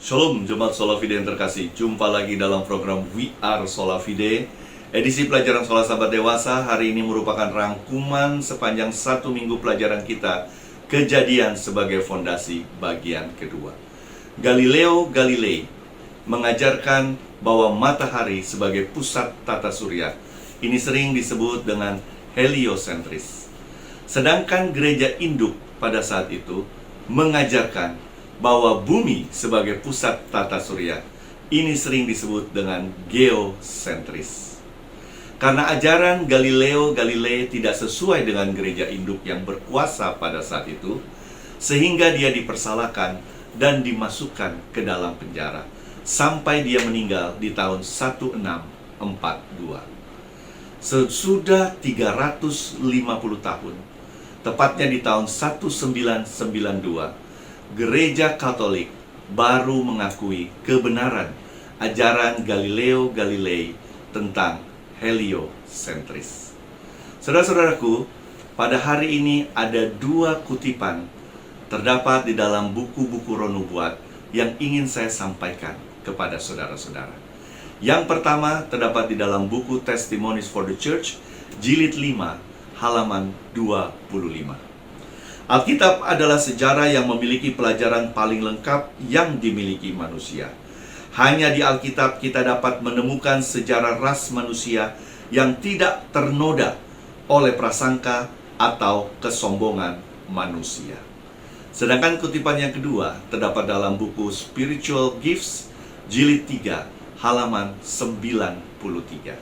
Shalom Jemaat Sola Fide yang terkasih. Jumpa lagi dalam program We Are Sola Fide. Edisi pelajaran Sekolah Sahabat Dewasa hari ini merupakan rangkuman sepanjang 1 minggu pelajaran kita, Kejadian sebagai fondasi bagian kedua. Galileo Galilei mengajarkan bahwa matahari sebagai pusat tata surya. Ini sering disebut dengan heliosentris. Sedangkan gereja induk pada saat itu mengajarkan bahwa bumi sebagai pusat tata surya. Ini sering disebut dengan geosentris. Karena ajaran Galileo Galilei tidak sesuai dengan gereja induk yang berkuasa pada saat itu, sehingga dia dipersalahkan dan dimasukkan ke dalam penjara sampai dia meninggal di tahun 1642. Sesudah 350 tahun, tepatnya di tahun 1992, Gereja Katolik baru mengakui kebenaran ajaran Galileo Galilei tentang heliosentris. Saudara-saudaraku, pada hari ini ada 2 kutipan terdapat di dalam buku-buku Roh Nubuat yang ingin saya sampaikan kepada saudara-saudara. Yang pertama terdapat di dalam buku Testimonies for the Church, jilid 5, halaman 25. Alkitab adalah sejarah yang memiliki pelajaran paling lengkap yang dimiliki manusia. Hanya di Alkitab kita dapat menemukan sejarah ras manusia yang tidak ternoda oleh prasangka atau kesombongan manusia. Sedangkan kutipan yang kedua terdapat dalam buku Spiritual Gifts, jilid 3, halaman 93.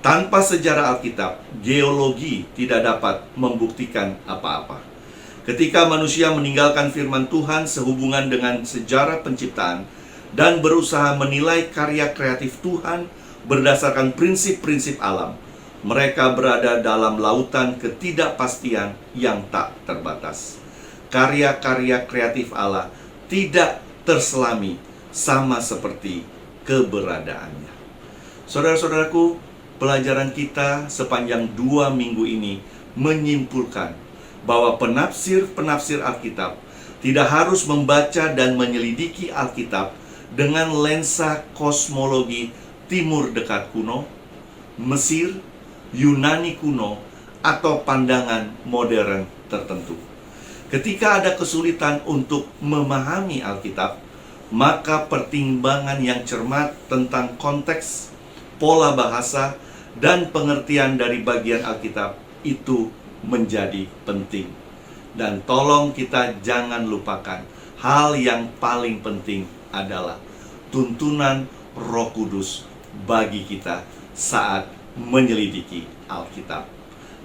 Tanpa sejarah Alkitab, geologi tidak dapat membuktikan apa-apa. Ketika manusia meninggalkan firman Tuhan sehubungan dengan sejarah penciptaan dan berusaha menilai karya kreatif Tuhan berdasarkan prinsip-prinsip alam, mereka berada dalam lautan ketidakpastian yang tak terbatas. Karya-karya kreatif Allah tidak terselami sama seperti keberadaannya. Saudara-saudaraku, pelajaran kita sepanjang 2 minggu ini menyimpulkan bahwa penafsir-penafsir Alkitab tidak harus membaca dan menyelidiki Alkitab dengan lensa kosmologi Timur Dekat kuno, Mesir, Yunani kuno, atau pandangan modern tertentu. Ketika ada kesulitan untuk memahami Alkitab, maka pertimbangan yang cermat tentang konteks, pola bahasa, dan pengertian dari bagian Alkitab itu menjadi penting. Dan tolong kita jangan lupakan, hal yang paling penting adalah tuntunan Roh Kudus bagi kita saat menyelidiki Alkitab.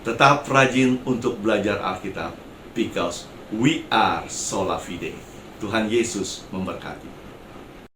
Tetap rajin untuk belajar Alkitab, because we are sola fide. Tuhan Yesus memberkati.